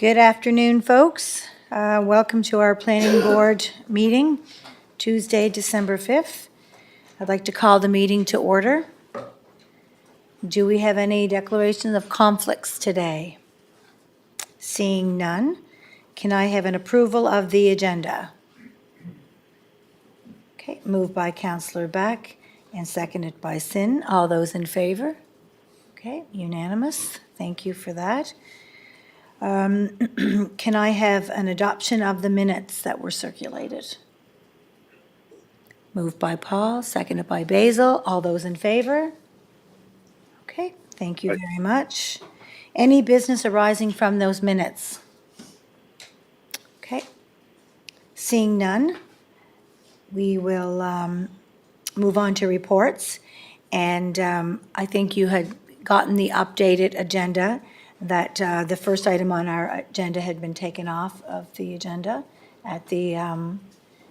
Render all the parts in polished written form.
Good afternoon, folks. Welcome to our Planning Board meeting, Tuesday, December 5th. I'd like to call the meeting to order. Do we have any declarations of conflicts today? Seeing none, can I have an approval of the agenda? Okay, moved by Councillor Beck and seconded by Sin. All those in favor? Okay, unanimous. Thank you for that. Can I have an adoption of the minutes that were circulated? Moved by Paul, seconded by Basil. All those in favor? Okay, thank you very much. Any business arising from those minutes? Okay. Seeing none, we will move on to reports. And I think you had gotten the updated agenda that the first item on our agenda had been taken off of the agenda at the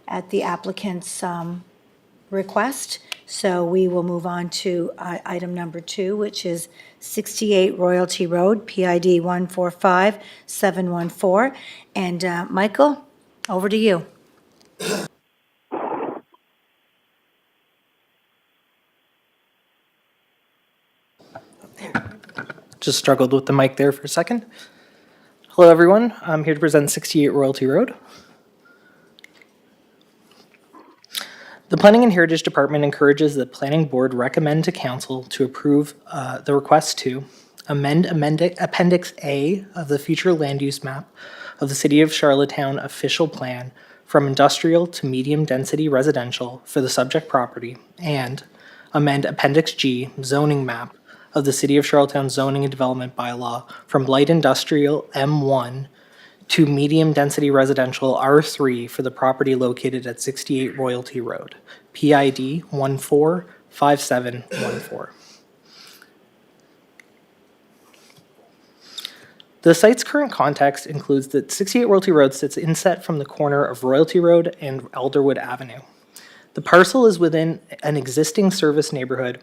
applicant's request. So we will move on to item number 2, which is 68 Royalty Road, PID 145714. And Michael, over to you. Just struggled with the mic there for a second. Hello, everyone. I'm here to present 68 Royalty Road. The Planning and Heritage Department encourages the Planning Board recommend to Council to approve the request to amend Appendix A of the future land use map of the City of Charlottetown official plan from industrial to medium density residential for the subject property, and amend Appendix G zoning map of the City of Charlottetown zoning and development bylaw from light industrial M1 to medium density residential R3 for the property located at 68 Royalty Road, PID 145714. The site's current context includes that 68 Royalty Road sits inset from the corner of Royalty Road and Alderwood Avenue. The parcel is within an existing service neighborhood.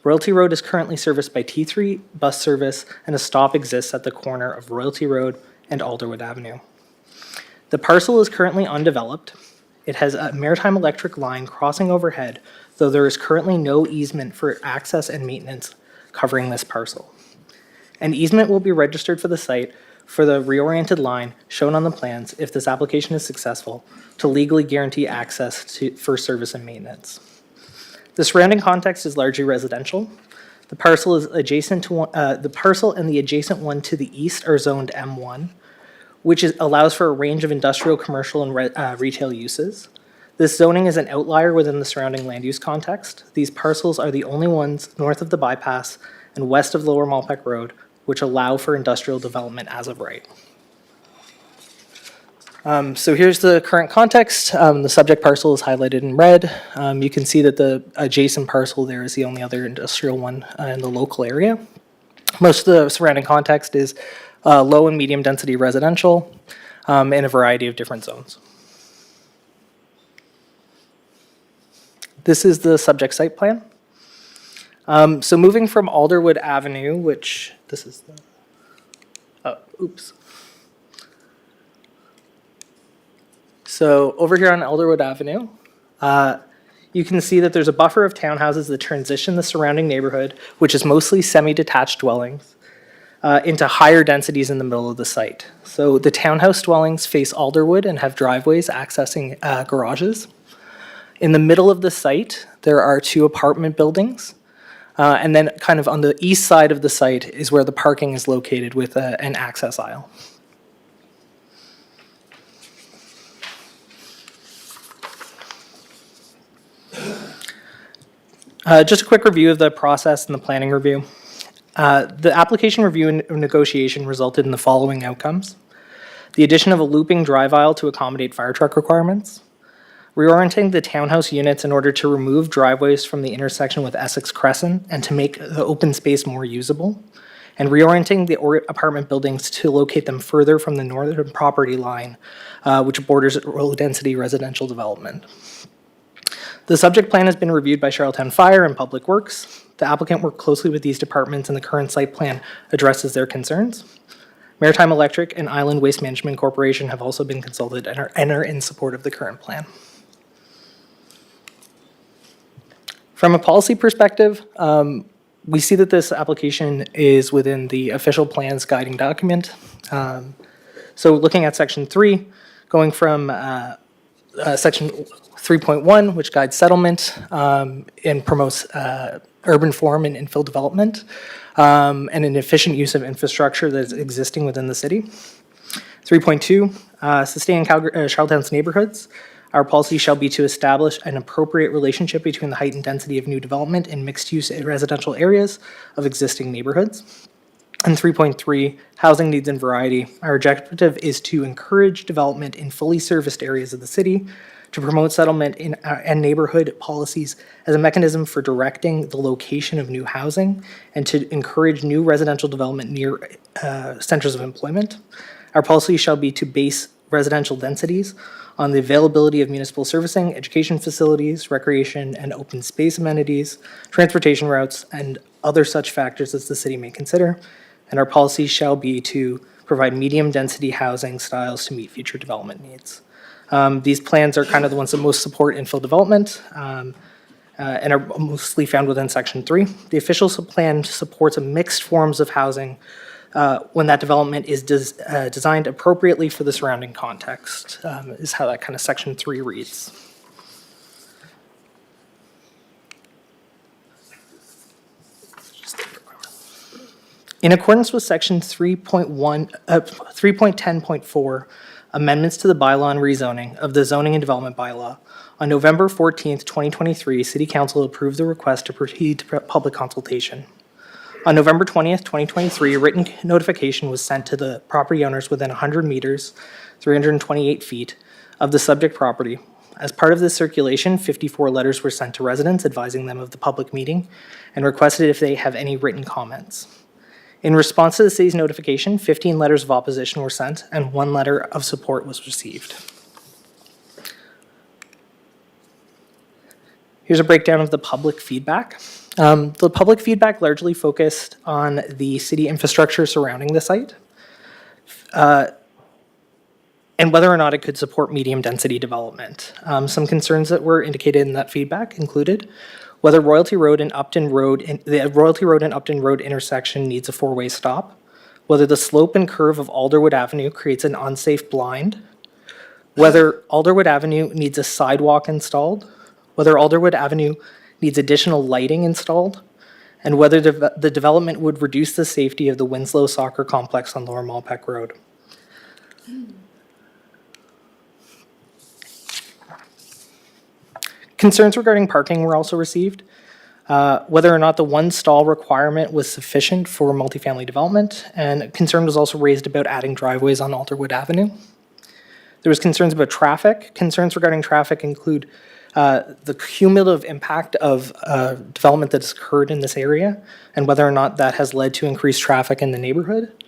Royalty Road is currently serviced by T3 bus service, and a stop exists at the corner of Royalty Road and Alderwood Avenue. The parcel is currently undeveloped. It has a maritime electric line crossing overhead, though there is currently no easement for access and maintenance covering this parcel. An easement will be registered for the site for the reoriented line shown on the plans if this application is successful to legally guarantee access for service and maintenance. The surrounding context is largely residential. The parcel is adjacent to the parcel and the adjacent one to the east are zoned M1, which allows for a range of industrial, commercial, and retail uses. This zoning is an outlier within the surrounding land use context. These parcels are the only ones north of the bypass and west of Lower Malpeque Road, which allow for industrial development as of right. So here's the current context. The subject parcel is highlighted in red. You can see that the adjacent parcel there is the only other industrial one in the local area. Most of the surrounding context is low and medium density residential in a variety of different zones. This is the subject site plan. So moving from Alderwood Avenue, which this is the, So over here on Alderwood Avenue, you can see that there's a buffer of townhouses that transition the surrounding neighborhood, which is mostly semi-detached dwellings, into higher densities in the middle of the site. So the townhouse dwellings face Alderwood and have driveways accessing garages. In the middle of the site, there are 2 apartment buildings. And then kind of on the east side of the site is where the parking is located with an access aisle. Just a quick review of the process and the planning review. The application review and negotiation resulted in the following outcomes: the addition of a looping drive aisle to accommodate fire truck requirements, reorienting the townhouse units in order to remove driveways from the intersection with Essex Crescent and to make the open space more usable, and reorienting the apartment buildings to locate them further from the northern property line, which borders low-density residential development. The subject plan has been reviewed by Charlottetown Fire and Public Works. The applicant worked closely with these departments, and the current site plan addresses their concerns. Maritime Electric and Island Waste Management Corporation have also been consulted and are in support of the current plan. From a policy perspective, we see that this application is within the official plan's guiding document. So looking at section 3, going from section 3.1, which guides settlement and promotes urban form and infill development, and an efficient use of infrastructure that is existing within the city. 3.2, sustaining Charlottetown's neighborhoods. Our policy shall be to establish an appropriate relationship between the height and density of new development in mixed-use residential areas of existing neighborhoods. And 3.3, housing needs and variety. Our objective is to encourage development in fully serviced areas of the city, to promote settlement and neighborhood policies as a mechanism for directing the location of new housing, and to encourage new residential development near centers of employment. Our policy shall be to base residential densities on the availability of municipal servicing, education facilities, recreation and open space amenities, transportation routes, and other such factors as the city may consider. And our policy shall be to provide medium-density housing styles to meet future development needs. These plans are kind of the ones that most support infill development and are mostly found within Section 3. The official plan supports a mixed forms of housing when that development is designed appropriately for the surrounding context, is how that kind of Section 3 reads. In accordance with Section 3.10.4, amendments to the bylaw and rezoning of the Zoning and Development Bylaw, on November 14th, 2023, City Council approved the request to proceed to public consultation. On November 20th, 2023, a written notification was sent to the property owners within 100 meters, 328 feet, of the subject property. As part of this circulation, 54 letters were sent to residents advising them of the public meeting and requested if they have any written comments. In response to the city's notification, 15 letters of opposition were sent and 1 letter of support was received. Here's a breakdown of the public feedback. The public feedback largely focused on the city infrastructure surrounding the site and whether or not it could support medium-density development. Some concerns that were indicated in that feedback included whether Royalty Road and Upton Road, the Royalty Road and Upton Road intersection needs a 4-way stop, whether the slope and curve of Alderwood Avenue creates an unsafe blind, whether Alderwood Avenue needs a sidewalk installed, whether Alderwood Avenue needs additional lighting installed, and whether the development would reduce the safety of the Winslow Soccer Complex on Lower Malpeque Road. Concerns regarding parking were also received. Whether or not the 1 stall requirement was sufficient for multifamily development, and concern was also raised about adding driveways on Alderwood Avenue. There was concerns about traffic. Concerns regarding traffic include the cumulative impact of development that has occurred in this area and whether or not that has led to increased traffic in the neighborhood.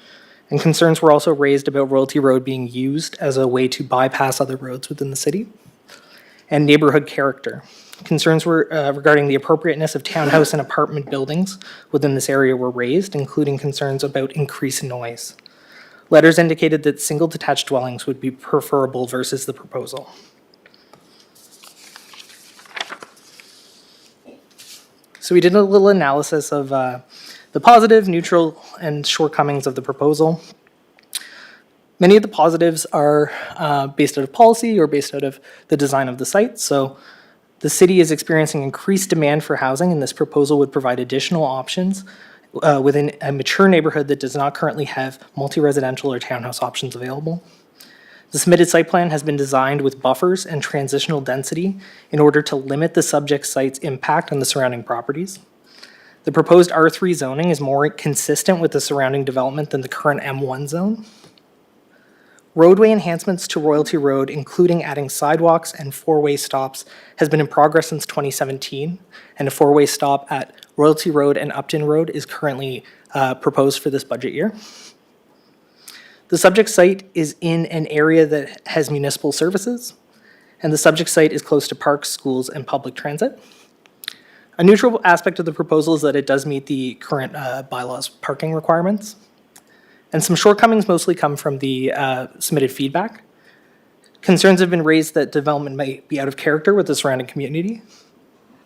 And concerns were also raised about Royalty Road being used as a way to bypass other roads within the city. And neighborhood character. Concerns were regarding the appropriateness of townhouse and apartment buildings within this area were raised, including concerns about increased noise. Letters indicated that single detached dwellings would be preferable versus the proposal. So we did a little analysis of the positive, neutral, and shortcomings of the proposal. Many of the positives are based out of policy or based out of the design of the site. So the city is experiencing increased demand for housing, and this proposal would provide additional options within a mature neighborhood that does not currently have multi-residential or townhouse options available. The submitted site plan has been designed with buffers and transitional density in order to limit the subject site's impact on the surrounding properties. The proposed R3 zoning is more consistent with the surrounding development than the current M1 zone. Roadway enhancements to Royalty Road, including adding sidewalks and 4-way stops, has been in progress since 2017, and a 4-way stop at Royalty Road and Upton Road is currently proposed for this budget year. The subject site is in an area that has municipal services, and the subject site is close to parks, schools, and public transit. A neutral aspect of the proposal is that it does meet the current bylaws parking requirements. and some shortcomings mostly come from the submitted feedback. Concerns have been raised that development might be out of character with the surrounding community.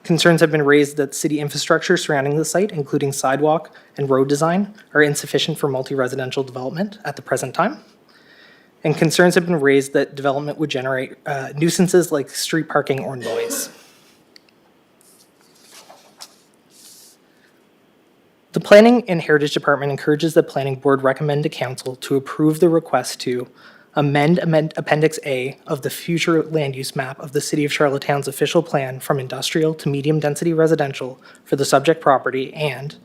Concerns have been raised that city infrastructure surrounding the site, including sidewalk and road design, are insufficient for multi-residential development at the present time. And concerns have been raised that development would generate nuisances like street parking or noise. The Planning and Heritage Department encourages the Planning Board recommend to Council to approve the request to amend Appendix A of the future land use map of the City of Charlottetown's official plan from industrial to medium-density residential for the subject property, and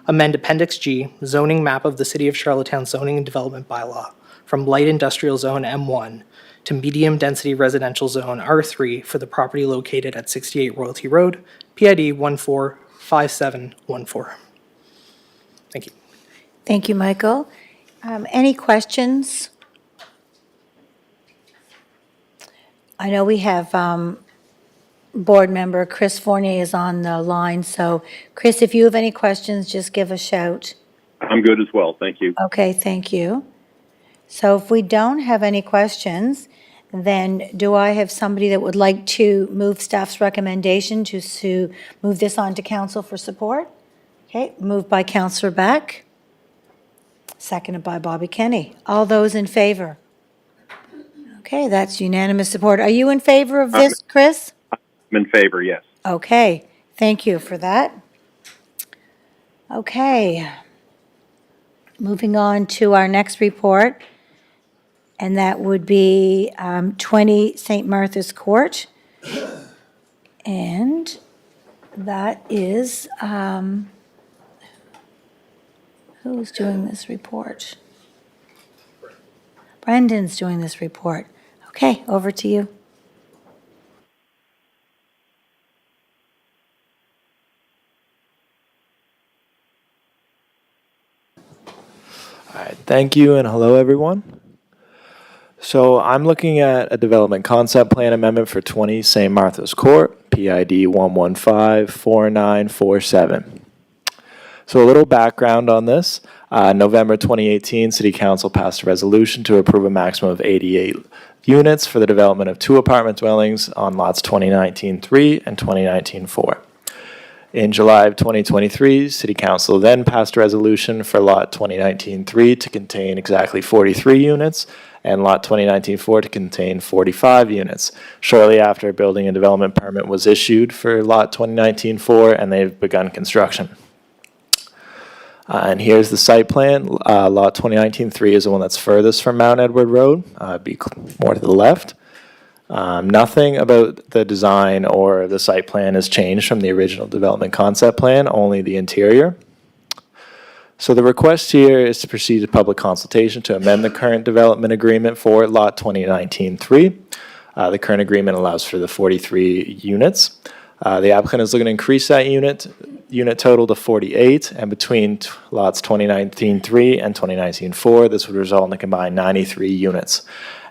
amend Appendix G, zoning map of the City of Charlottetown zoning and development bylaw from light industrial zone M1 to medium-density residential zone R3 for the property located at 68 Royalty Road, PID 145714. Thank you. Thank you, Michael. Any questions? I know we have board member Chris Fournier is on the line, so Chris, if you have any questions, just give a shout. I'm good as well, thank you. Okay, thank you. So if we don't have any questions, then do I have somebody that would like to move staff's recommendation to move this on to council for support? Okay, moved by Councillor Beck, seconded by Bobby Kenny. All those in favor? Okay, that's unanimous support. Are you in favor of this, Chris? I'm in favor, yes. Okay, thank you for that. Okay. Moving on to our next report, and that would be 20 St. Martha's Court. And that is, who's doing this report? Brendan's doing this report. Okay, over to you. All right, thank you and hello everyone. So I'm looking at a development concept plan amendment for 20 St. Martha's Court, PID 1154947. So a little background on this. November 2018, City Council passed a resolution to approve a maximum of 88 units for the development of 2 apartment dwellings on lots 2019-3 and 2019-4. In July of 2023, City Council then passed a resolution for Lot 2019-3 to contain exactly 43 units and Lot 2019-4 to contain 45 units. Shortly after, a building and development permit was issued for Lot 2019-4 and they've begun construction. And here's the site plan. Lot 2019-3 is the one that's furthest from Mount Edward Road, be more to the left. Nothing about the design or the site plan has changed from the original development concept plan, only the interior. So the request here is to proceed to public consultation to amend the current development agreement for Lot 2019-3. The current agreement allows for the 43 units. The applicant is looking to increase that unit total to 48, and between lots 2019-3 and 2019-4, this would result in a combined 93 units.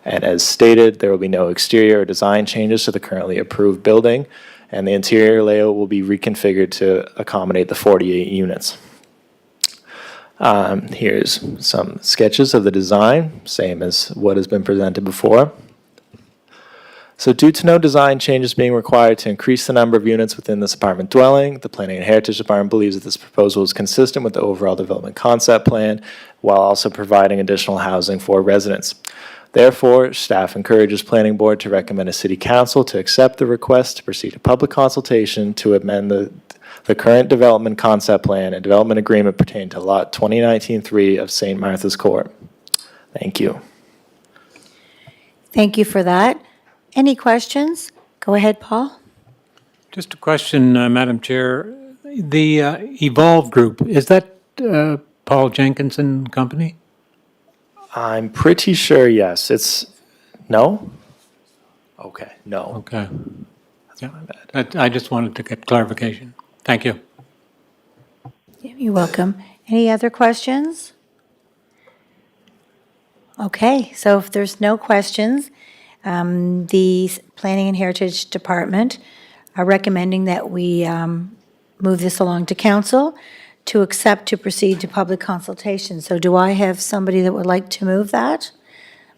And as stated, there will be no exterior or design changes to the currently approved building, and the interior layout will be reconfigured to accommodate the 48 units. Here's some sketches of the design, same as what has been presented before. So due to no design changes being required to increase the number of units within this apartment dwelling, the Planning and Heritage Department believes that this proposal is consistent with the overall development concept plan, while also providing additional housing for residents. Therefore, staff encourages Planning Board to recommend to City Council to accept the request to proceed to public consultation to amend the current development concept plan and development agreement pertaining to Lot 2019-3 of St. Martha's Court. Thank you. Thank you for that. Any questions? Go ahead, Paul. Just a question, Madam Chair. The Evolve Group, is that Paul Jenkinson Company? I'm pretty sure, yes. It's, no? Okay, no. Okay. That's Yeah. my bad. I just wanted to get clarification. Thank you. You're welcome. Any other questions? Okay, so if there's no questions, the Planning and Heritage Department are recommending that we move this along to council to accept to proceed to public consultation. So do I have somebody that would like to move that?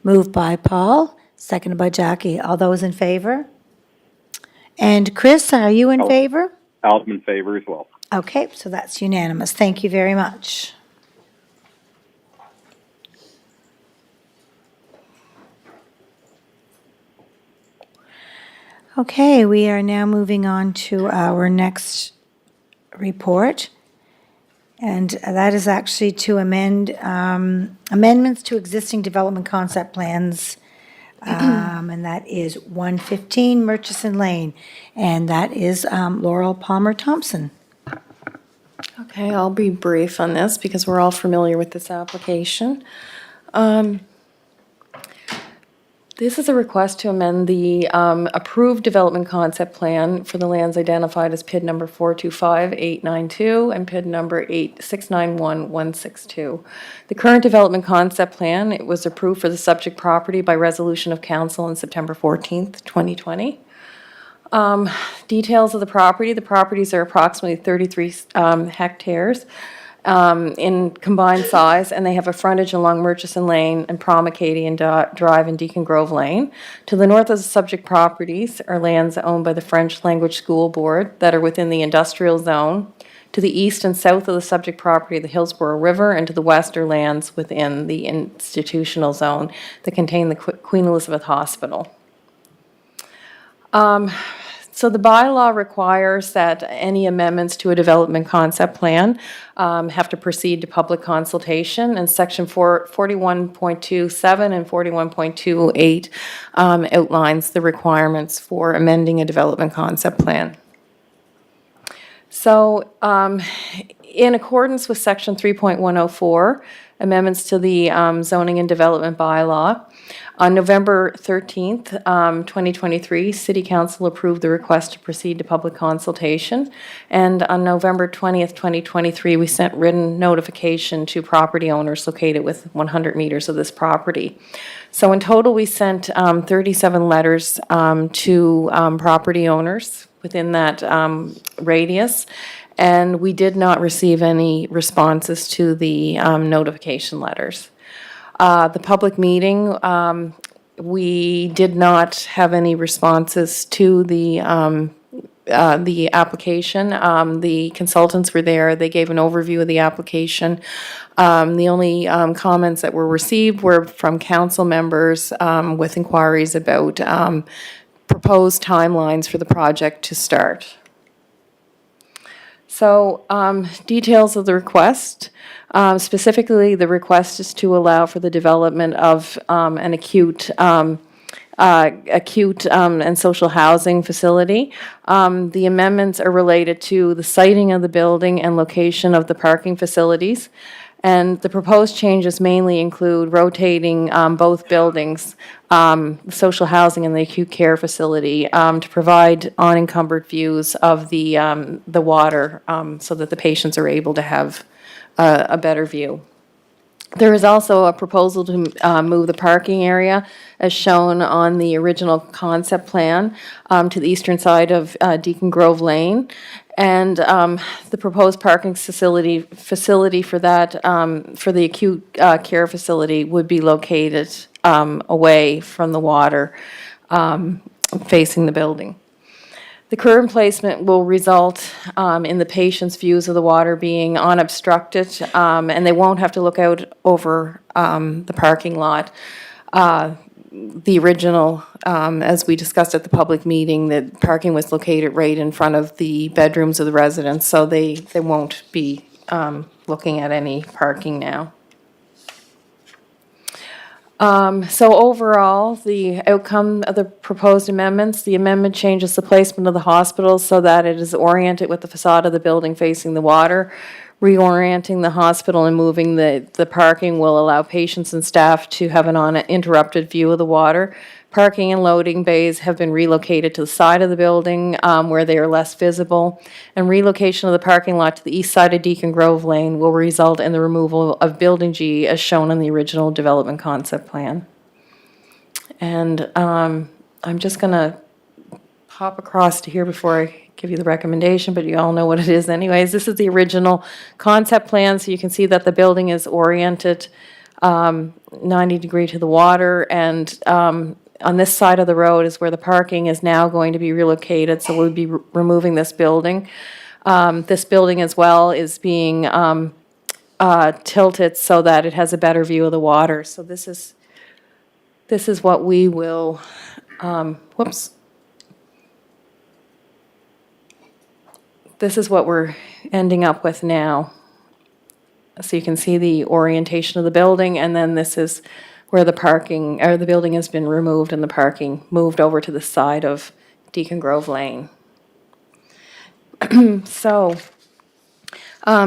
Moved by Paul, seconded by Jackie. All those in favor? And Chris, are you in Oh. favor? I'm in favor as well. Okay, so that's unanimous. Thank you very much. Okay, we are now moving on to our next report. And that is actually to amend, amendments to existing development concept plans. And that is 115 Murchison Lane. And that is Laurel Palmer Thompson. Okay, I'll be brief on this because we're all familiar with this application. This is a request to amend the approved development concept plan for the lands identified as PID number 425892 and PID number 6916162. The current development concept plan, it was approved for the subject property by resolution of council on September 14th, 2020. Details of the properties are approximately 33 hectares in combined size, and they have a frontage along Murchison Lane and Promacadian Drive and Deacon Grove Lane. To the north of the subject properties are lands owned by the French Language School Board that are within the industrial zone. To the east and south of the subject property, the Hillsborough River, and to the west are lands within the institutional zone that contain the Queen Elizabeth Hospital. So the bylaw requires that any amendments to a development concept plan have to proceed to public consultation, and section 41.27 and 41.28 outlines the requirements for amending a development concept plan. So in accordance with section 3.104, amendments to the zoning and development bylaw, on November 13th, 2023, City Council approved the request to proceed to public consultation. And on November 20th, 2023, we sent written notification to property owners located within 100 meters of this property. So in total, we sent 37 letters to property owners within that radius. And we did not receive any responses to the notification letters. The public meeting, we did not have any responses to the application. The consultants were there. They gave an overview of the application. The only comments that were received were from council members with inquiries about proposed timelines for the project to start. So, details of the request. Specifically, the request is to allow for the development of an acute and social housing facility. The amendments are related to the siting of the building and location of the parking facilities. And the proposed changes mainly include rotating both buildings, the social housing and the acute care facility, to provide unencumbered views of the water so that the patients are able to have a better view. There is also a proposal to move the parking area, as shown on the original concept plan, to the eastern side of Deacon Grove Lane. And the proposed parking facility for that, for the acute care facility, would be located away from the water, facing the building. The current placement will result in the patient's views of the water being unobstructed, and they won't have to look out over the parking lot. The original, as we discussed at the public meeting, the parking was located right in front of the bedrooms of the residents, so they won't be looking at any parking now. So overall, the outcome of the proposed amendments, the amendment changes the placement of the hospital so that it is oriented with the facade of the building facing the water. Reorienting the hospital and moving the parking will allow patients and staff to have an uninterrupted view of the water. Parking and loading bays have been relocated to the side of the building where they are less visible. And relocation of the parking lot to the east side of Deacon Grove Lane will result in the removal of Building G as shown in the original development concept plan. And I'm just going to hop across to here before I give you the recommendation, but you all know what it is anyways. This is the original concept plan, so you can see that the building is oriented 90 degree to the water, and on this side of the road is where the parking is now going to be relocated, so we'll be removing this building. This building as well is being tilted so that it has a better view of the water. So this is what we will, This is what we're ending up with now. So you can see the orientation of the building, and then this is where the parking, or the building has been removed and the parking moved over to the side of Deacon Grove Lane. So,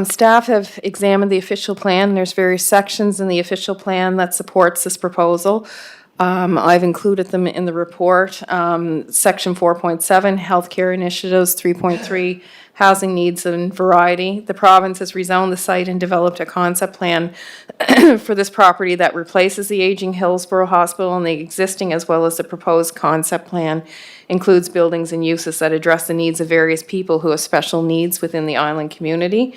staff have examined the official plan. There's various sections in the official plan that supports this proposal. I've included them in the report. Section 4.7, healthcare initiatives, 3.3, housing needs and variety. The province has rezoned the site and developed a concept plan for this property that replaces the aging Hillsborough Hospital, and the existing as well as the proposed concept plan includes buildings and uses that address the needs of various people who have special needs within the island community.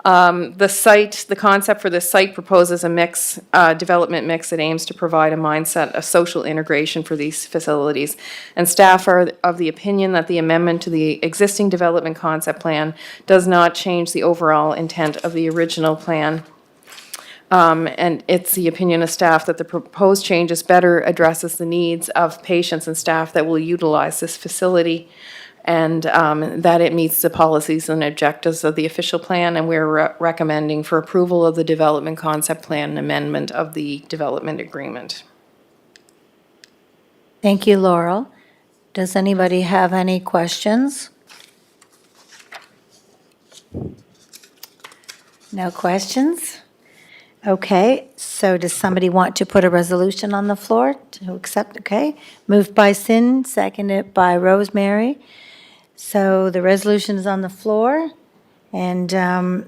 The concept for this site proposes a development mix that aims to provide a mindset of social integration for these facilities. And staff are of the opinion that the amendment to the existing development concept plan does not change the overall intent of the original plan. And it's the opinion of staff that the proposed changes better addresses the needs of patients and staff that will utilize this facility, and that it meets the policies and objectives of the official plan, and we're recommending for approval of the development concept plan and amendment of the development agreement. Thank you, Laurel. Does anybody have any questions? No questions? Okay, so does somebody want to put a resolution on the floor to accept? Okay, moved by Sin, seconded by Rosemary. So the resolution is on the floor, and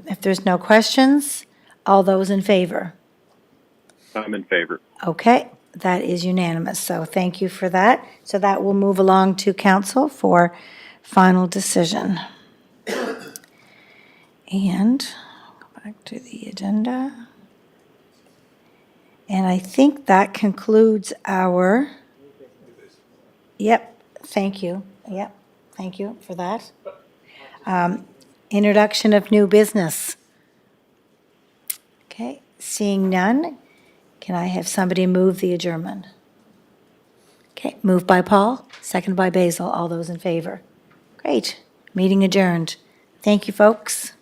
if there's no questions, all those in favor? I'm in favor. Okay, that is unanimous, so thank you for that. So that will move along to council for final decision. And go back to the agenda. And I think that concludes our, yep, thank you, yep, thank you for that. Introduction of new business. Okay, seeing none, can I have somebody move the adjournment? Okay, moved by Paul, seconded by Basil, all those in favor. Great, meeting adjourned. Thank you, folks.